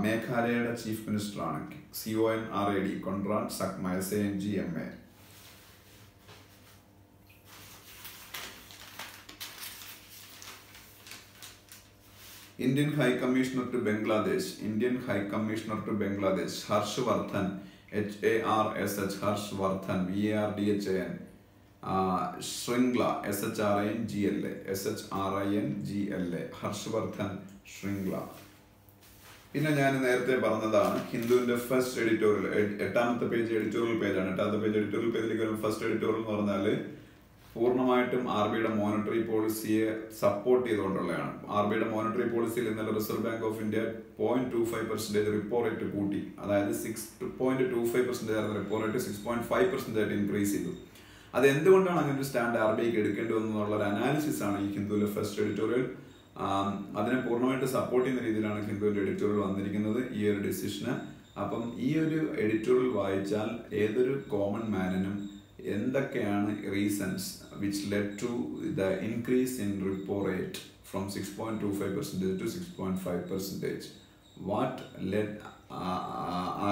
മേഘാലയയുടെ ചീഫ് മിനിസ്റ്ററാണ്. CONRAD Conrad Sangma SANGMA. Indian high commissioner to Bangladesh Harsh Vardhan HARSH Harsh Vardhan VARDHAN. Shringla SHRINGLA Harsh Vardhan Shringla. പിന്നെ ഞാൻ നേരത്തെ പറഞ്ഞതാണ് ഹിന്ദുവിന്റെ ഫസ്റ്റ് എഡിറ്റോറിയൽ 8ാമത്തെ പേജ് എഡിറ്റോറിയൽ പേജാണ്. 8ാമത്തെ പേജ് എഡിറ്റോറിയൽ പേജിലേക്ക് വരുമ്പോൾ ഫസ്റ്റ് എഡിറ്റോറിയൽ എന്ന് പറഞ്ഞാൽ പൂർണ്ണമായിട്ടും RBIയുടെ മോണിറ്ററി പോളിസിയെ സപ്പോർട്ട് ചെയ്തുകൊണ്ടുള്ളതാണ്. RBIയുടെ മോണിറ്ററി പോളിസിയിൽ ഇന്നലെ reserve bank of India 0.25% repo rate കൂട്ടി. അതായത് 6.25% ആയിരുന്ന റിപ്പോ റേറ്റ് 6.5% ആയിട്ട് ഇൻക്രീസ് ചെയ്തു. അത് എന്തുകൊണ്ടാണ് അങ്ങനെ ഒരു സ്റ്റാൻഡ് RBIക്ക് എടുക്കേണ്ടി വന്നുള്ള ഒരു അനാലിസിസ് ആണ് ഈ ഹിന്ദുവിലെ ഫസ്റ്റ് എഡിറ്റോറിയൽ. അതിനെ പൂർണ്ണമായിട്ട് സപ്പോർട്ട് ചെയ്യുന്ന രീതിയിലാണ് ഹിന്ദുവിന്റെ എഡിറ്റോറിയൽ വന്നിരിക്കുന്നത് ഈ ഒരു ഡിസിഷന്. അപ്പം ഈ ഒരു എഡിറ്റോറിയൽ വായിച്ചാൽ ഏതൊരു കോമൺ മാനിനും എന്തൊക്കെയാണ് reasons which lead to the increase in repo rate from 6.25% to 6.5%. What led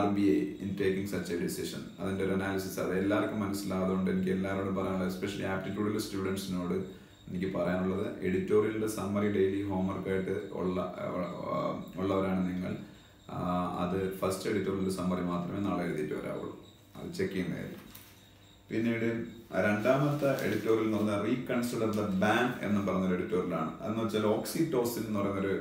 RBI in taking such a decision. അതിൻ്റെ ഒരു അനാലിസിസ് അത് എല്ലാവർക്കും മനസ്സിലായതുകൊണ്ട് എനിക്ക് എല്ലാവരോടും പറയാനുള്ളത്, എസ്പെഷ്യലി ആപ്റ്റിറ്റ്യൂഡിലെ സ്റ്റുഡൻസിനോട് എനിക്ക് പറയാനുള്ളത്, എഡിറ്റോറിയലിൻ്റെ സമ്മറി ഡെയിലി ഹോംവർക്കായിട്ട് ഉള്ളവരാണ് നിങ്ങൾ. അത് ഫസ്റ്റ് എഡിറ്റോറിയലിൻ്റെ സമ്മറി മാത്രമേ നാളെ എഴുതിയിട്ട് വരാവുള്ളൂ. അത് ചെക്ക് ചെയ്യുന്നതായിരിക്കും. പിന്നീട് രണ്ടാമത്തെ എഡിറ്റോറിയൽ എന്ന് പറഞ്ഞാൽ റീകൺസിഡർ ദ ബാൻ എന്ന് പറഞ്ഞൊരു എഡിറ്റോറിയലാണ്. അതെന്ന് വെച്ചാൽ ഓക്സിറ്റോസിൻ എന്ന് പറയുന്നൊരു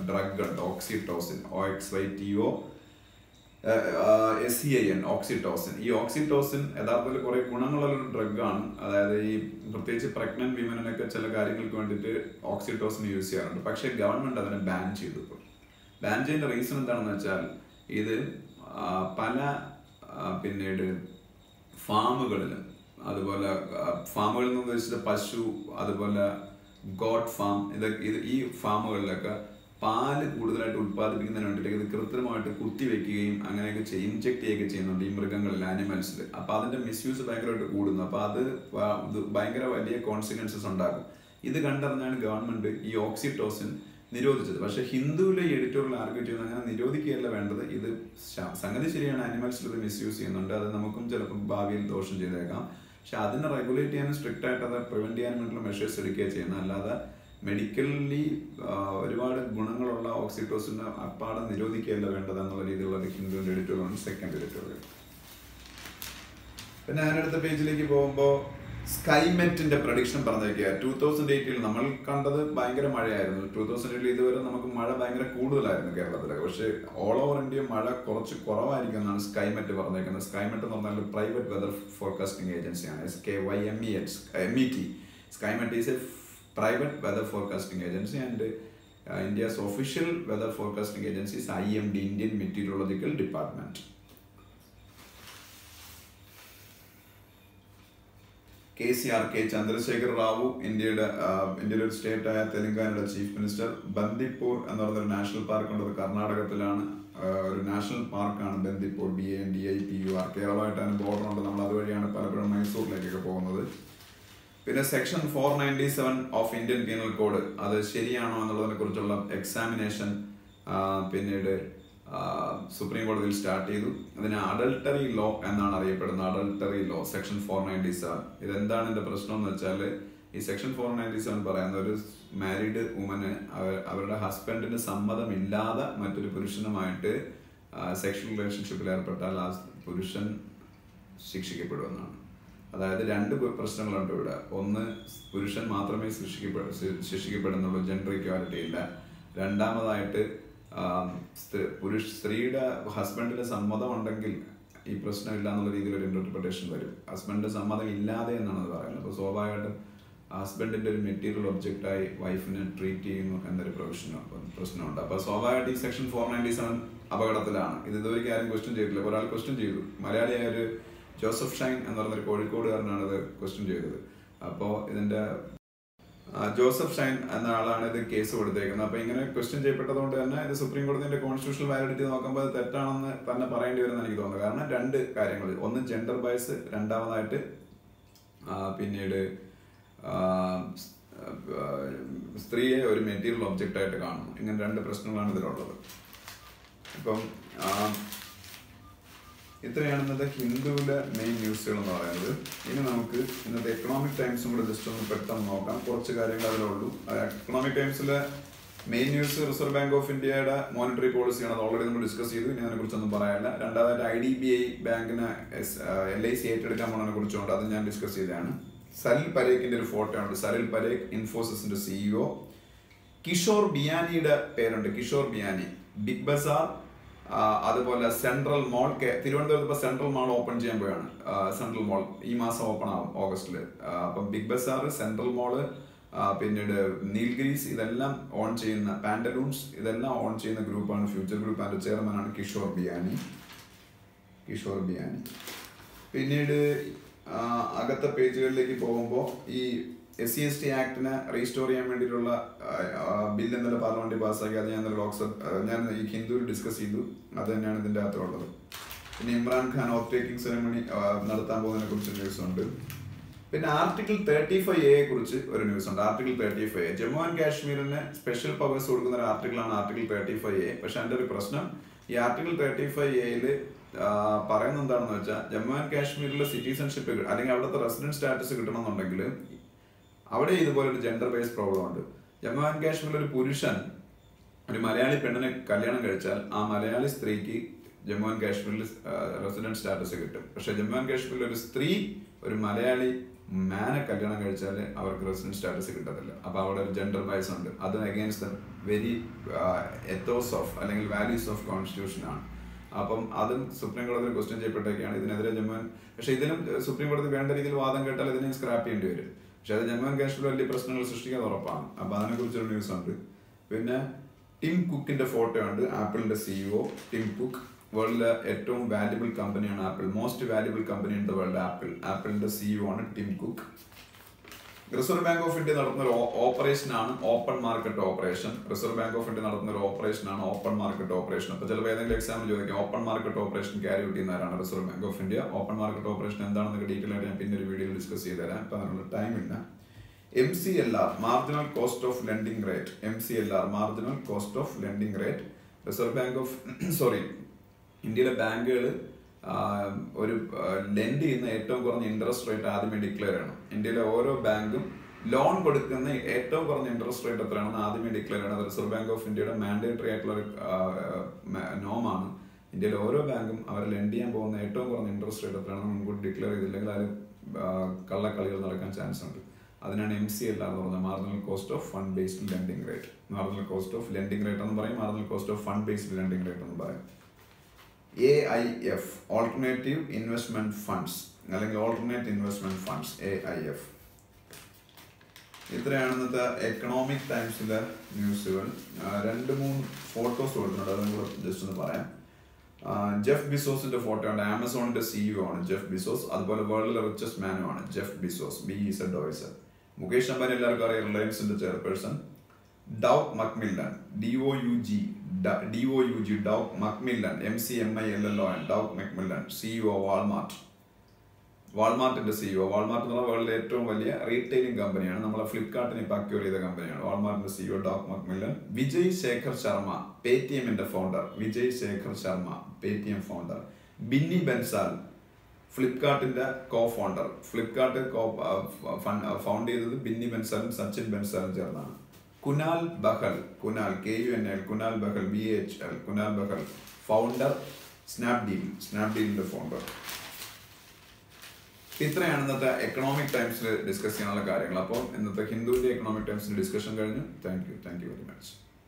ഡ്രഗ് ഉണ്ട്. Oxytocin, OXYTOSIN, oxytocin. ഈ ഓക്സിറ്റോസിൻ യഥാർത്ഥത്തിൽ കുറെ ഗുണങ്ങളുള്ളൊരു ഡ്രഗാണ്. അതായത് ഈ പ്രത്യേകിച്ച് പ്രഗ്നന്റ് വിമനൊക്കെ ചില കാര്യങ്ങൾക്ക് വേണ്ടിയിട്ട് ഓക്സിറ്റോസിൻ യൂസ് ചെയ്യാറുണ്ട്. പക്ഷേ ഗവൺമെന്റ് അതിനെ ബാൻ ചെയ്തു. ബാൻ ചെയ്യുന്ന റീസൺ എന്താണെന്ന് വെച്ചാൽ ഇത് പല പിന്നീട് ഫാമുകളിലും, അതുപോലെ ഫാമുകളിൽ നിന്ന് ഉദ്ദേശിച്ച പശു, അതുപോലെ ഗോട്ട് ഫാം, ഈ ഫാമുകളിലൊക്കെ പാല് കൂടുതലായിട്ട് ഉത്പാദിപ്പിക്കുന്നതിന് വേണ്ടിയിട്ട് ഇത് കൃത്രിമമായിട്ട് കുത്തിവെക്കുകയും അങ്ങനെയൊക്കെ ഇൻജെക്ട് ചെയ്യുകയൊക്കെ ചെയ്യുന്നുണ്ട് ഈ മൃഗങ്ങളിൽ, ആനിമൽസിൽ. അപ്പോൾ അതിന്റെ മിസ്യൂസ് ഭയങ്കരമായിട്ട് കൂടുന്നു. അപ്പോൾ അത് ഭയങ്കര വലിയ കോൺസിക്വൻസസ് ഉണ്ടാകും. ഇത് കണ്ടറിഞ്ഞാണ് ഗവൺമെന്റ് ഈ ഓക്സിറ്റോസിൻ നിരോധിച്ചത്. പക്ഷെ ഹിന്ദുവിലെ എഡിറ്റോറിയൽ ആർഗ്യൂ ചെയ്യുന്നത് അങ്ങനെ നിരോധിക്കുകയല്ല വേണ്ടത്. ഇത് സംഗതി ശരിയാണ്, ആനിമൽസിൽ ഇത് മിസ്യൂസ് ചെയ്യുന്നുണ്ട്, അത് നമുക്കും ചിലപ്പോൾ ഭാവിയിൽ ദോഷം ചെയ്തേക്കാം. പക്ഷെ അതിനെ റെഗുലേറ്റ് ചെയ്യാനും സ്ട്രിക്റ്റ് ആയിട്ട് അത് പ്രിവെന്റ് ചെയ്യാനും വേണ്ടിയുള്ള മെഷേഴ്സ് എടുക്കുകയാണ് ചെയ്യുന്നത്. അല്ലാതെ മെഡിക്കലി ഒരുപാട് ഗുണങ്ങളുള്ള ഓക്സിറ്റോസിനെ അപ്പാടെ നിരോധിക്കുകയല്ല വേണ്ടത് എന്നുള്ള രീതിയിലുള്ള ഹിന്ദുവിന്റെ എഡിറ്റോറിയലാണ് സെക്കൻഡ് എഡിറ്റോറിയൽ. പിന്നെ അതിനടുത്ത പേജിലേക്ക് പോകുമ്പോൾ സ്കൈമെറ്റിന്റെ പ്രഡിക്ഷൻ പറഞ്ഞേക്കുക. 2008 നമ്മൾ കണ്ടത് ഭയങ്കര മഴയായിരുന്നു. 2008 ഇതുവരെ നമുക്ക് മഴ ഭയങ്കര കൂടുതലായിരുന്നു കേരളത്തിലൊക്കെ. പക്ഷേ ഓൾ ഓവർ ഇന്ത്യ മഴ കുറച്ച് കുറവായിരിക്കും എന്നാണ് സ്കൈമെറ്റ് പറഞ്ഞേക്കുന്നത്. സ്കൈമെറ്റ് എന്ന് പറഞ്ഞാൽ പ്രൈവറ്റ് വെതർ ഫോർകാസ്റ്റിംഗ് ഏജൻസിയാണ്. SKYMET. Skymet is A private weather forecasting agency and India's official weather forecasting agency is IMD, Indian Meteorological Department. K. Chandrasekhar Rao, ഇന്ത്യയുടെ ഒരു സ്റ്റേറ്റ് ആയ തെലങ്കാനയുടെ ചീഫ് മിനിസ്റ്റർ. ബന്ദിപ്പൂർ എന്ന് പറയുന്ന നാഷണൽ പാർക്ക് ഉള്ളത് കർണാടകത്തിലാണ്. ഒരു നാഷണൽ പാർക്കാണ് ബന്ദിപ്പൂർ, BANDIPUR. കേരളമായിട്ടാണ് ബോർഡർ ഉണ്ട്. നമ്മൾ അതുവഴിയാണ് പലപ്പോഴും മൈസൂരിലേക്കൊക്കെ പോകുന്നത്. പിന്നെ section 497 of Indian penal code, അത് ശരിയാണോ എന്നുള്ളതിനെ കുറിച്ചുള്ള എക്സാമിനേഷൻ പിന്നീട് സുപ്രീം കോടതിയിൽ സ്റ്റാർട്ട് ചെയ്തു. അതിന് അഡൾട്ടറി ലോ എന്നാണ് അറിയപ്പെടുന്നത്. Adultery law section 497. ഇതെന്താണ് ഇതിന്റെ പ്രശ്നം എന്ന് വെച്ചാൽ, ഈ സെക്ഷൻ 497 പറയുന്ന ഒരു മാരീഡ് വുമന് അവരുടെ ഹസ്ബൻഡിന് സമ്മതമില്ലാതെ മറ്റൊരു പുരുഷനുമായിട്ട് സെക്ഷൽ റിലേഷൻഷിപ്പിൽ ഏർപ്പെട്ടാൽ ആ പുരുഷൻ ശിക്ഷിക്കപ്പെടുമെന്നാണ്. അതായത് രണ്ട് പ്രശ്നങ്ങളുണ്ട് ഇവിടെ. ഒന്ന്, പുരുഷൻ മാത്രമേ ശിക്ഷിക്കപ്പെടുന്നുള്ളൂ, ജെൻഡർ ഇക്വാലിറ്റി ഇല്ല. രണ്ടാമതായിട്ട് സ്ത്രീയുടെ ഹസ്ബൻഡിന്റെ സമ്മതം ഉണ്ടെങ്കിൽ ഈ പ്രശ്നമില്ല എന്നുള്ള രീതിയിൽ ഒരു ഇന്റർപ്രിട്ടേഷൻ വരും. ഹസ്ബൻഡിന്റെ സമ്മതം ഇല്ലാതെ എന്നാണ് അത് പറയുന്നത്. അപ്പോൾ സ്വാഭാവികമായിട്ടും ഹസ്ബൻഡിന്റെ ഒരു മെറ്റീരിയൽ ഒബ്ജക്റ്റായി വൈഫിനെ ട്രീറ്റ് ചെയ്യുന്നു എന്നൊരു പ്രശ്നമുണ്ട്. അപ്പോൾ സ്വാഭാവികമായിട്ട് ഈ സെക്ഷൻ 497 അപകടത്തിലാണ്. ഇത് ഇതുവരെയ്ക്ക് ആരും ക്വസ്റ്റ്യൻ ചെയ്തിട്ടില്ല. ഒരാൾ ക്വസ്റ്റ്യൻ ചെയ്തു, മലയാളിയായ ഒരു ജോസഫ് ഷൈൻ എന്ന് പറഞ്ഞൊരു കോഴിക്കോടുകാരനാണ് ഇത് ക്വസ്റ്റ്യൻ ചെയ്തത്. അപ്പോൾ ഇതിന്റെ ജോസഫ് ഷൈൻ എന്ന ആളാണ് ഇത് കേസ് കൊടുത്തേക്കുന്നത്. അപ്പോൾ ഇങ്ങനെ ക്വസ്റ്റ്യൻ ചെയ്യപ്പെട്ടതുകൊണ്ട് തന്നെ ഇത് സുപ്രീം കോടതിന്റെ കോൺസ്റ്റിറ്റ്യൂഷണൽ വാലിഡിറ്റി നോക്കുമ്പോൾ അത് തെറ്റാണെന്ന് തന്നെ പറയേണ്ടി വരുമെന്ന് എനിക്ക് തോന്നുന്നു. കാരണം രണ്ട് കാര്യങ്ങൾ, ഒന്ന് ജെൻഡർ ബയസ്, രണ്ടാമതായിട്ട് പിന്നീട് സ്ത്രീയെ ഒരു മെറ്റീരിയൽ ഒബ്ജക്റ്റ് ആയിട്ട് കാണുന്നു. ഇങ്ങനെ രണ്ട് പ്രശ്നങ്ങളാണ് ഇതിലുള്ളത്. ഇപ്പം ഇത്രയാണ് ഇന്നത്തെ ഹിന്ദുവിലെ മെയിൻ ന്യൂസുകൾ എന്ന് പറയുന്നത്. ഇനി നമുക്ക് ഇന്നത്തെ എക്കണോമിക് ടൈംസും കൂടെ ജസ്റ്റ് ഒന്ന് പെട്ടെന്ന് നോക്കാം. കുറച്ച് കാര്യങ്ങൾ അതിലുള്ളൂ. എക്കണോമിക് ടൈംസിലെ main news reserve bank of ഇന്ത്യയുടെ മോണിറ്ററി പോളിസിയാണ്. അത് ഓൾറെഡി നമ്മൾ ഡിസ്കസ് ചെയ്തു. ഇനി അതിനെക്കുറിച്ചൊന്നും പറയാനില്ല. രണ്ടാമതായിട്ട് IDBI ബാങ്കിന് LIC ഏറ്റെടുക്കാൻ പോകുന്നതിനെ കുറിച്ചുകൊണ്ട് അത് ഞാൻ ഡിസ്കസ് ചെയ്തതാണ്. സലിൽ പരേഖിന്റെ ഒരു ഫോട്ടോ ഉണ്ട്. സലിൽ പരേഖ് ഇൻഫോസിസിന്റെ CEO. കിഷോർ ബിയാനിയുടെ പേരുണ്ട്. കിഷോർ ബിയാനി ബിഗ് ബസാർ, അതുപോലെ സെൻട്രൽ മോൾ. തിരുവനന്തപുരത്ത് ഇപ്പോൾ സെൻട്രൽ മാൾ ഓപ്പൺ ചെയ്യാൻ പോയാണ്. സെൻട്രൽ മോൾ ഈ മാസം ഓപ്പൺ ആവും, ഓഗസ്റ്റിൽ. അപ്പം ബിഗ് ബസാർ, സെൻട്രൽ മോള്, പിന്നീട് നീൽഗിരീസ്, ഇതെല്ലാം ഓൺ ചെയ്യുന്ന പാൻഡലൂൺസ്, ഇതെല്ലാം ഓൺ ചെയ്യുന്ന ഗ്രൂപ്പാണ് ഫ്യൂച്ചർ ഗ്രൂപ്പ്. അതിന്റെ ചെയർമാനാണ് കിഷോർ ബിയാനി. പിന്നീട് അകത്തെ പേജുകളിലേക്ക് പോകുമ്പോൾ ഈ SC/ST ആക്ടിനെ റീസ്റ്റോർ ചെയ്യാൻ വേണ്ടിയിട്ടുള്ള ബില്ല് ഇന്നലെ പാർലമെന്റിൽ പാസ്സാക്കി. അത് ഞാൻ ഈ ഹിന്ദുവിൽ ഡിസ്കസ് ചെയ്തു. അത് തന്നെയാണ് ഇതിൻ്റെ അകത്തുള്ളത്. പിന്നെ ഇമ്രാൻഖാൻ ഓത്ത് ടേക്കിംഗ് സെറമണി നടത്താൻ പോകുന്നതിനെ കുറിച്ച് ന്യൂസ് ഉണ്ട്. പിന്നെ ആർട്ടിക്കിൾ 35A കുറിച്ച് ഒരു ന്യൂസ് ഉണ്ട്. ആർട്ടിക്കിൾ 35A ജമ്മു ആൻഡ് കാശ്മീരിന് സ്പെഷ്യൽ പവേഴ്സ് കൊടുക്കുന്ന ഒരു ആർട്ടിക്കിളാണ് ആർട്ടിക്കിൾ 35A. പക്ഷെ അതിൻ്റെ ഒരു പ്രശ്നം, ഈ ആർട്ടിക്കിൾ 35A പറയുന്നത് എന്താണെന്ന് വെച്ചാൽ, ജമ്മു ആൻഡ് കാശ്മീരിലെ സിറ്റിസൺഷിപ്പ് അല്ലെങ്കിൽ അവിടുത്തെ റെസിഡന്റ് സ്റ്റാറ്റസ് കിട്ടണമെന്നുണ്ടെങ്കിൽ അവിടെ ഇതുപോലെ ഒരു ജെൻഡർ ബേസ്ഡ് പ്രോബ്ലം ഉണ്ട്. ജമ്മു ആൻഡ് കാശ്മീരിൽ ഒരു പുരുഷൻ ഒരു മലയാളി പെണ്ണിനെ കല്യാണം കഴിച്ചാൽ ആ മലയാളി സ്ത്രീക്ക് ജമ്മു ആൻഡ് കാശ്മീരിൽ റെസിഡന്റ് സ്റ്റാറ്റസ് കിട്ടും. പക്ഷെ ജമ്മു ആൻഡ് കാശ്മീരിൽ ഒരു സ്ത്രീ ഒരു മലയാളി മാനെ കല്യാണം കഴിച്ചാൽ അവർക്ക് റെസിഡന്റ് സ്റ്റാറ്റസ് കിട്ടത്തില്ല. അപ്പോൾ അവിടെ ഒരു ജെൻഡർ ബയസ് ഉണ്ട്. അത് against the very ethos of അല്ലെങ്കിൽ വാല്യൂസ് ഓഫ് കോൺസ്റ്റിറ്റ്യൂഷൻ ആണ്. അപ്പം അതും സുപ്രീം കോടതിയിൽ ക്വസ്റ്റ്യൻ ചെയ്യപ്പെട്ടൊക്കെയാണ്. ഇതിനെതിരെ പക്ഷേ ഇതിലും സുപ്രീം കോടതി വേണ്ട രീതിയിൽ വാദം കേട്ടാൽ ഇതിനെ സ്ക്രാപ്പ് ചെയ്യേണ്ടി വരും. പക്ഷെ അത് ജമ്മു ആൻഡ് കാശ്മീർ വലിയ പ്രശ്നങ്ങൾ സൃഷ്ടിക്കാൻ ഉറപ്പാണ്. അപ്പം അതിനെക്കുറിച്ചൊരു ന്യൂസ് ഉണ്ട്. പിന്നെ ടിം കുക്കിന്റെ ഫോട്ടോ ഉണ്ട്. ആപ്പിളിന്റെ CEO ടിം കുക്ക്. വേൾഡിലെ ഏറ്റവും വാല്യുബിൾ കമ്പനിയാണ് Apple. Most valuable company in the world ആപ്പിളിന്റെ CEO ആണ് Tim Cook. Reserve bank of India നടത്തുന്ന ഒരു ഓപ്പറേഷനാണ് open market operation. Reserve bank of India നടത്തുന്ന ഒരു ഓപ്പറേഷനാണ് ഓപ്പൺ മാർക്കറ്റ് ഓപ്പറേഷൻ. അപ്പോൾ ചിലപ്പോൾ ഏതെങ്കിലും എക്സാമിൽ ചോദിക്കാം open market operation carry out ചെയ്യുന്നവരാണ് reserve bank of India. Open market operation എന്താണെന്നൊക്കെ ഡീറ്റെയിൽ ആയിട്ട് ഞാൻ പിന്നെ ഒരു വീഡിയോയിൽ ഡിസ്കസ് ചെയ്ത് തരാം. ഇപ്പം അതിനുള്ള ടൈമില്ല. MCLR marginal cost of lending rate. MCLR marginal cost of lending rate. Reserve bank of ഇന്ത്യയിലെ ബാങ്കുകൾ ഒരു ലെൻഡ് ചെയ്യുന്ന ഏറ്റവും കുറഞ്ഞ ഇൻട്രസ്റ്റ് റേറ്റ് ആദ്യമേ ഡിക്ലെയർ ചെയ്യണം. ഇന്ത്യയിലെ ഓരോ ബാങ്കും ലോൺ കൊടുക്കുന്ന ഏറ്റവും കുറഞ്ഞ ഇൻട്രസ്റ്റ് റേറ്റ് എത്രയാണെന്ന് ആദ്യമേ ഡിക്ലെയർ ചെയ്യണം. റിസർവ് ബാങ്ക് ഓഫ് ഇന്ത്യയുടെ മാൻഡേറ്ററി ആയിട്ടുള്ള ഒരു നോമാണ്. ഇന്ത്യയിലെ ഓരോ ബാങ്കും അവർ ലെൻഡ് ചെയ്യാൻ പോകുന്ന ഏറ്റവും കുറഞ്ഞ ഇൻട്രസ്റ്റ് റേറ്റ് എത്രയാണെന്ന് മുൻകൂട്ടി ഡിക്ലെയർ ചെയ്തില്ലെങ്കിൽ അതിൽ കള്ളക്കളികൾ നടക്കാൻ ചാൻസ് ഉണ്ട്. അതിനാണ് MCLR എന്ന് പറഞ്ഞത്, marginal cost of fund based lending rate. Marginal cost of lending rate എന്ന് പറയും, marginal cost of fund based lending rate എന്ന് പറയും. AIF ഓൾട്ടർനേറ്റീവ് ഇൻവെസ്റ്റ്മെന്റ് ഫണ്ട്സ് അല്ലെങ്കിൽ ഓൾട്ടർനേറ്റ് ഇൻവെസ്റ്റ്മെന്റ് ഫണ്ട്സ് AIF. ഇത്രയാണ് ഇന്നത്തെ എക്കണോമിക് ടൈംസിലെ ന്യൂസുകൾ. 2-3 ഫോട്ടോസ് കൊടുക്കുന്നുണ്ട്, അത് നിങ്ങൾ ജസ്റ്റ് ഒന്ന് പറയാം. ജെഫ് ബിസോസിന്റെ ഫോട്ടോ ഉണ്ട്. ആമസോണിന്റെ CEO ആണ് ജെഫ് ബിസോസ്. അതുപോലെ വേൾഡിലെ റിച്ചസ്റ്റ് മാനും ആണ് Jeff Bezos. BEZOS. Mukesh Ambani എല്ലാവർക്കും അറിയാം, റിലയൻസിന്റെ chairperson. Doug McMillon DOUG Doug McMillon MCMILLON Doug McMillon CEO വാൾമാർട്ടിന്റെ CEO. വാൾമാർട്ട് എന്ന് പറഞ്ഞാൽ വേൾഡിലെ ഏറ്റവും വലിയ റീറ്റെയിലിംഗ് കമ്പനിയാണ്. നമ്മളെ ഫ്ലിപ്കാർട്ടിനെ ഇപ്പം അക്യൂർ ചെയ്ത കമ്പനിയാണ് വാൾമാർട്ടിന്റെ CEO Doug McMillon. Vijay Shekhar Sharma പേടിഎമ്മിന്റെ founder. Vijay Shekhar Sharma Paytm founder. Binny Bansal ഫ്ലിപ്കാർട്ടിന്റെ കോ ഫൗണ്ടർ. ഫ്ലിപ്കാർട്ട് ഫൗണ്ട് ചെയ്തത് ബിന്നി ബൻസാലും സച്ചിൻ ബൻസാലും ചേർന്നാണ്. Kunal Bahl KUNAL Kunal Bahl BHL Kunal Bahl founder സ്നാപ്ഡീലിന്റെ ഫൗണ്ടർ. ഇത്രയാണ് ഇന്നത്തെ എക്കണോമിക് ടൈംസിൽ ഡിസ്കസ് ചെയ്യാനുള്ള കാര്യങ്ങൾ. അപ്പോൾ ഇന്നത്തെ ഹിന്ദുവിന്റെ എക്കണോമിക് ടൈംസിന്റെ ഡിസ്കഷൻ കഴിഞ്ഞു. Thank you very much.